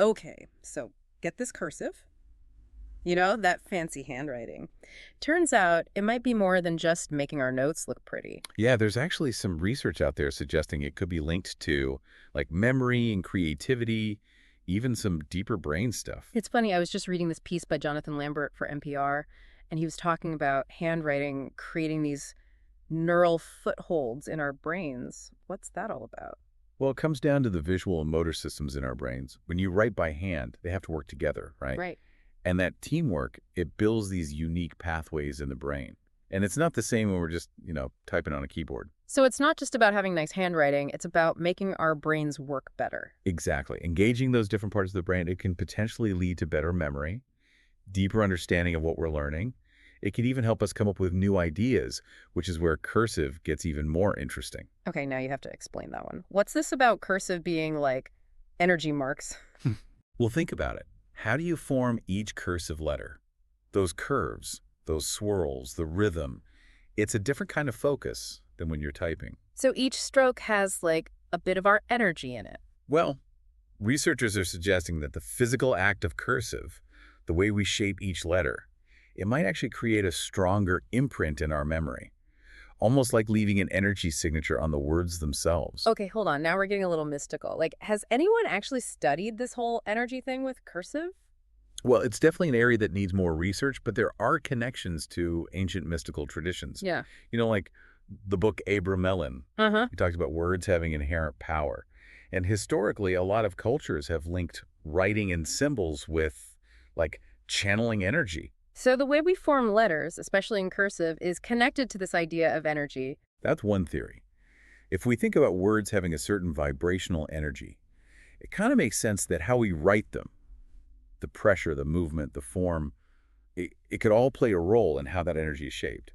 Okay, so get this cursive. You know, that fancy handwriting. Turns out it might be more than just making our notes look pretty. Yeah, there's actually some research out there suggesting it could be linked to like memory and creativity, even some deeper brain stuff. It's funny, I was just reading this piece by Jonathan Lambert for NPR, and he was talking about handwriting creating these neural footholds in our brains. What's that all about? Well, it comes down to the visual and motor systems in our brains. When you write by hand, they have to work together, right? Right. And that teamwork, it builds these unique pathways in the brain. And it's not the same when we're just, typing on a keyboard. So it's not just about having nice handwriting, it's about making our brains work better. Exactly. Engaging those different parts of the brain, it can potentially lead to better memory, deeper understanding of what we're learning. It can even help us come up with new ideas, which is where cursive gets even more interesting. Okay, now you have to explain that one. What's this about cursive being like energy marks? Well, think about it. How do you form each cursive letter? Those curves, those swirls, the rhythm, it's a different kind of focus than when you're typing. So each stroke has like a bit of our energy in it. Well, researchers are suggesting that the physical act of cursive, the way we shape each letter, it might actually create a stronger imprint in our memory, almost like leaving an energy signature on the words themselves. Okay, hold on. Now we're getting a little mystical. Like, has anyone actually studied this whole energy thing with cursive? Well, it's definitely an area that needs more research, but there are connections to ancient mystical traditions. Yeah. Like the book Abramelin. Uh-huh. He talks about words having inherent power. And historically, a lot of cultures have linked writing and symbols with, like, channeling energy. So the way we form letters, especially in cursive, is connected to this idea of energy. That's one theory. If we think about words having a certain vibrational energy, it kind of makes sense that how we write them, the pressure, the movement, the form, it could all play a role in how that energy is shaped.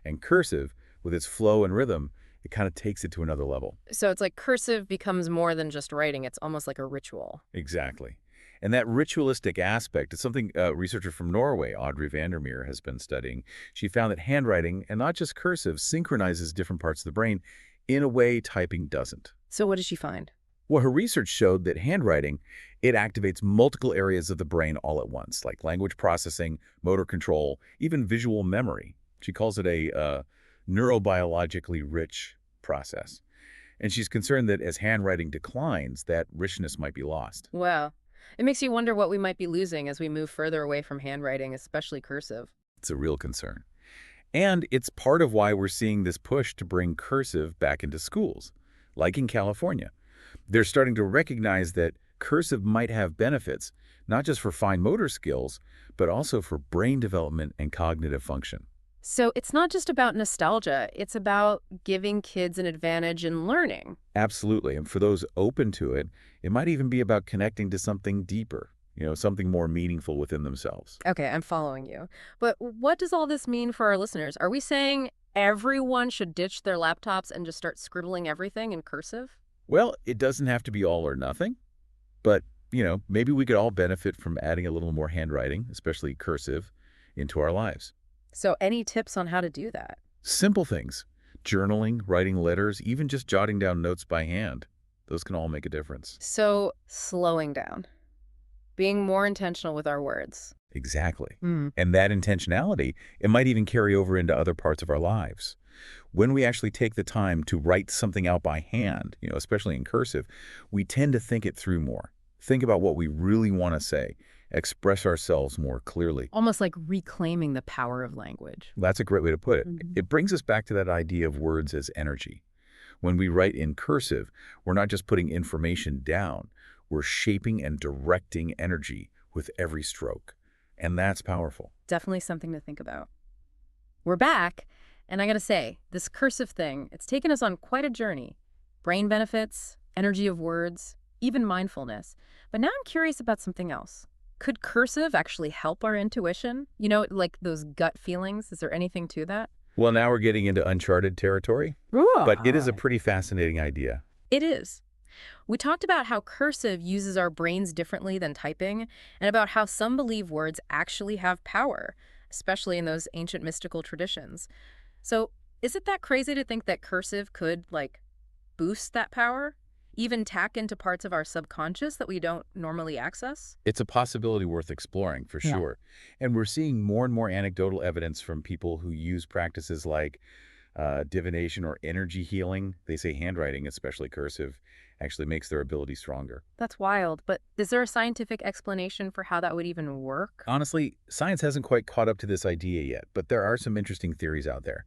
And cursive, with its flow and rhythm, it kind of takes it to another level. So it's like cursive becomes more than just writing. It's almost like a ritual. Exactly. And that ritualistic aspect is something a researcher from Norway, Audrey Vandermeer, has been studying. She found that handwriting, and not just cursive, synchronizes different parts of the brain in a way typing doesn't. So what did she find? Well, her research showed that handwriting, it activates multiple areas of the brain all at once, like language processing, motor control, even visual memory. She calls it a neurobiologically rich process. And she's concerned that as handwriting declines, that richness might be lost. Wow. It makes you wonder what we might be losing as we move further away from handwriting, especially cursive. It's a real concern. And it's part of why we're seeing this push to bring cursive back into schools, like in California. They're starting to recognize that cursive might have benefits, not just for fine motor skills, but also for brain development and cognitive function. So it's not just about nostalgia, it's about giving kids an advantage in learning. Absolutely. And for those open to it, it might even be about connecting to something deeper, something more meaningful within themselves. Okay, I'm following you. But what does all this mean for our listeners? Are we saying everyone should ditch their laptops and just start scribbling everything in cursive? Well, it doesn't have to be all or nothing, but, maybe we could all benefit from adding a little more handwriting, especially cursive, into our lives. So any tips on how to do that? Simple things. Journaling, writing letters, even just jotting down notes by hand. Those can all make a difference. So slowing down, being more intentional with our words. Exactly. Mm. And that intentionality, it might even carry over into other parts of our lives. When we actually take the time to write something out by hand, especially in cursive, we tend to think it through more. Think about what we really want to say, express ourselves more clearly. Almost like reclaiming the power of language. That's a great way to put it. Mhm. It brings us back to that idea of words as energy. When we write in cursive, we're not just putting information down, we're shaping and directing energy with every stroke. And that's powerful. Definitely something to think about. We're back, and I gotta say, this cursive thing, it's taken us on quite a journey. Brain benefits, energy of words, even mindfulness. But now I'm curious about something else. Could cursive actually help our intuition? Like those gut feelings? Is there anything to that? Well, now we're getting into uncharted territory, but it is a pretty fascinating idea. It is. We talked about how cursive uses our brains differently than typing, and about how some believe words actually have power, especially in those ancient mystical traditions. So, is it that crazy to think that cursive could, boost that power? even tap into parts of our subconscious that we don't normally access? It's a possibility worth exploring, for Yeah. sure. And we're seeing more and more anecdotal evidence from people who use practices like divination or energy healing. They say handwriting, especially cursive, actually makes their ability stronger. That's wild, but is there a scientific explanation for how that would even work? Honestly, science hasn't quite caught up to this idea yet, but there are some interesting theories out there.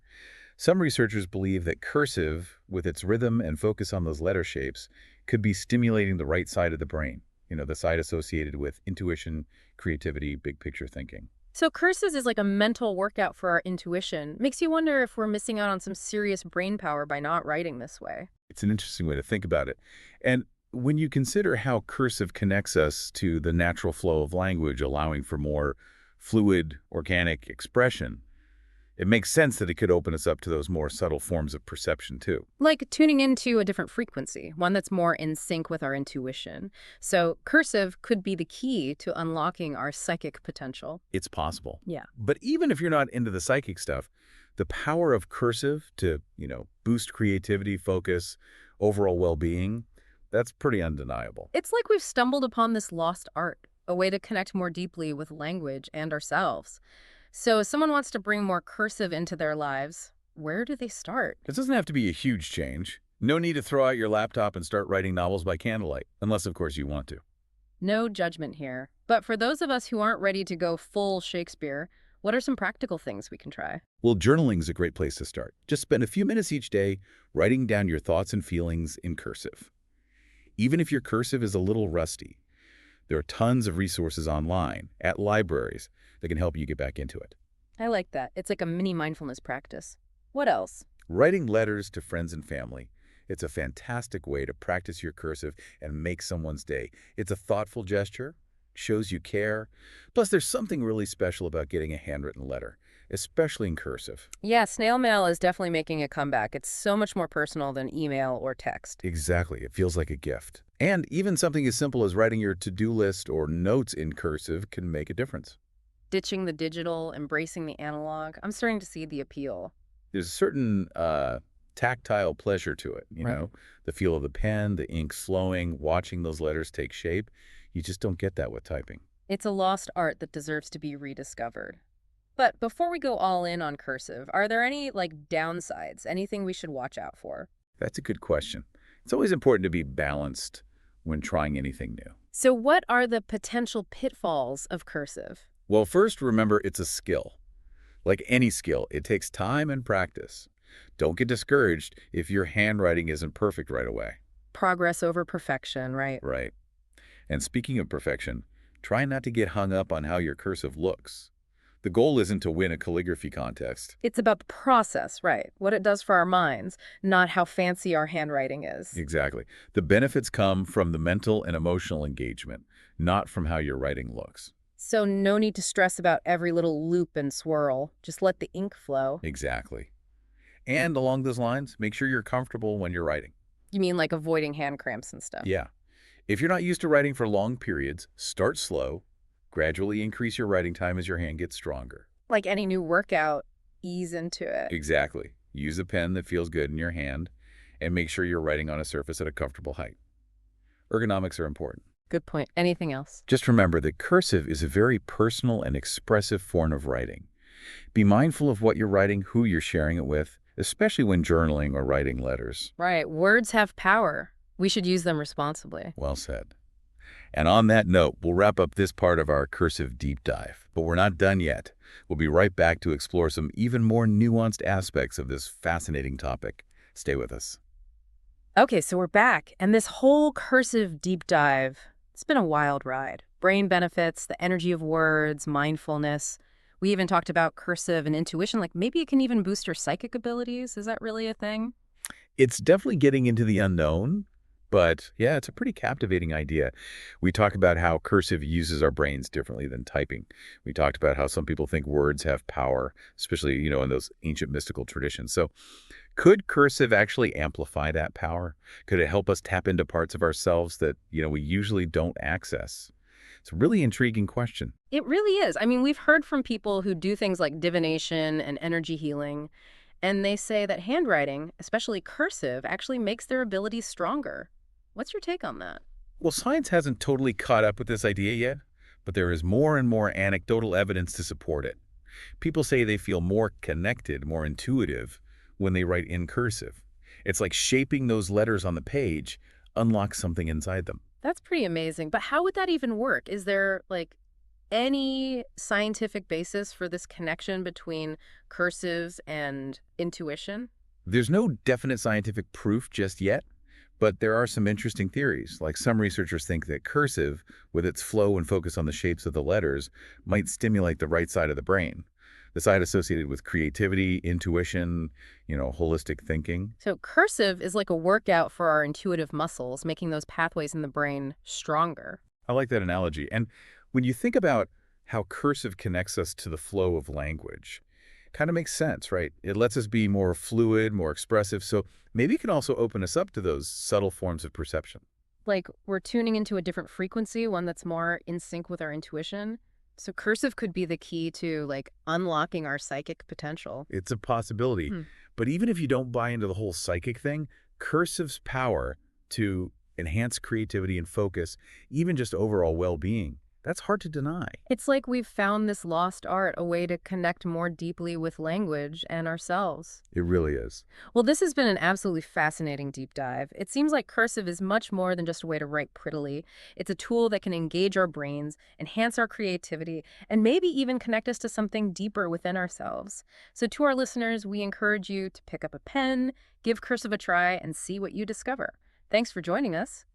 Some researchers believe that cursive, with its rhythm and focus on those letter shapes, could be stimulating the right side of the brain, the side associated with intuition, creativity, big picture thinking. So cursives is like a mental workout for our intuition. Makes you wonder if we're missing out on some serious brain power by not writing this way. It's an interesting way to think about it. And when you consider how cursive connects us to the natural flow of language, allowing for more fluid, organic expression, it makes sense that it could open us up to those more subtle forms of perception, too. Like tuning into a different frequency, one that's more in sync with our intuition. So cursive could be the key to unlocking our psychic potential. It's possible. Yeah. But even if you're not into the psychic stuff, the power of cursive to, boost creativity, focus, overall well-being, that's pretty undeniable. It's like we've stumbled upon this lost art, a way to connect more deeply with language and ourselves. So if someone wants to bring more cursive into their lives, where do they start? This doesn't have to be a huge change. No need to throw out your laptop and start writing novels by candlelight, unless, of course, you want to. No judgment here. But for those of us who aren't ready to go full Shakespeare, what are some practical things we can try? Well, journaling is a great place to start. Just spend a few minutes each day writing down your thoughts and feelings in cursive. Even if your cursive is a little rusty, there are tons of resources online at libraries that can help you get back into it. I like that. It's like a mini mindfulness practice. What else? Writing letters to friends and family. It's a fantastic way to practice your cursive and make someone's day. It's a thoughtful gesture, shows you care. Plus, there's something really special about getting a handwritten letter, especially in cursive. Yeah, snail mail is definitely making a comeback. It's so much more personal than email or text. Exactly. It feels like a gift. And even something as simple as writing your to-do list or notes in cursive can make a difference. Ditching the digital, embracing the analog. I'm starting to see the appeal. There's a certain tactile pleasure to it, Right. the feel of the pen, the ink flowing, watching those letters take shape. You just don't get that with typing. It's a lost art that deserves to be rediscovered. But before we go all in on cursive, are there any downsides? Anything we should watch out for? That's a good question. It's always important to be balanced when trying anything new. So what are the potential pitfalls of cursive? Well, first, remember it's a skill. Like any skill, it takes time and practice. Don't get discouraged if your handwriting isn't perfect right away. Progress over perfection, right? Right. And speaking of perfection, try not to get hung up on how your cursive looks. The goal isn't to win a calligraphy contest. It's about the process, right? What it does for our minds, not how fancy our handwriting is. Exactly. The benefits come from the mental and emotional engagement, not from how your writing looks. So no need to stress about every little loop and swirl. Just let the ink flow. Exactly. And along those lines, make sure you're comfortable when you're writing. You mean like avoiding hand cramps and stuff? Yeah. If you're not used to writing for long periods, start slow. Gradually increase your writing time as your hand gets stronger. Like any new workout, ease into it. Exactly. Use a pen that feels good in your hand, and make sure you're writing on a surface at a comfortable height. Ergonomics are important. Good point. Anything else? Just remember that cursive is a very personal and expressive form of writing. Be mindful of what you're writing, who you're sharing it with, especially when journaling or writing letters. Right. Words have power. We should use them responsibly. Well said. And on that note, we'll wrap up this part of our cursive deep dive. But we're not done yet. We'll be right back to explore some even more nuanced aspects of this fascinating topic. Stay with us. Okay, so we're back. And this whole cursive deep dive, it's been a wild ride. Brain benefits, the energy of words, mindfulness. We even talked about cursive and intuition. Like maybe it can even boost your psychic abilities. Is that really a thing? It's definitely getting into the unknown, but yeah, it's a pretty captivating idea. We talk about how cursive uses our brains differently than typing. We talked about how some people think words have power, especially, in those ancient mystical traditions. So could cursive actually amplify that power? Could it help us tap into parts of ourselves that, we usually don't access? It's a really intriguing question. It really is. I mean, we've heard from people who do things like divination and energy healing, and they say that handwriting, especially cursive, actually makes their abilities stronger. What's your take on that? Well, science hasn't totally caught up with this idea yet, but there is more and more anecdotal evidence to support it. People say they feel more connected, more intuitive when they write in cursive. It's like shaping those letters on the page unlocks something inside them. That's pretty amazing. But how would that even work? Is there, like, any scientific basis for this connection between cursives and intuition? There's no definite scientific proof just yet, but there are some interesting theories. Like some researchers think that cursive, with its flow and focus on the shapes of the letters, might stimulate the right side of the brain, the side associated with creativity, intuition, holistic thinking. So cursive is like a workout for our intuitive muscles, making those pathways in the brain stronger. I like that analogy. And when you think about how cursive connects us to the flow of language, kind of makes sense, right? It lets us be more fluid, more expressive, so maybe it can also open us up to those subtle forms of perception. Like we're tuning into a different frequency, one that's more in sync with our intuition. So cursive could be the key to like unlocking our psychic potential. It's a possibility. Hmm. But even if you don't buy into the whole psychic thing, cursive's power to enhance creativity and focus, even just overall well-being, that's hard to deny. It's like we've found this lost art, a way to connect more deeply with language and ourselves. It really is. Well, this has been an absolutely fascinating deep dive. It seems like cursive is much more than just a way to write prettily. It's a tool that can engage our brains, enhance our creativity, and maybe even connect us to something deeper within ourselves. So to our listeners, we encourage you to pick up a pen, give cursive a try, and see what you discover. Thanks for joining us.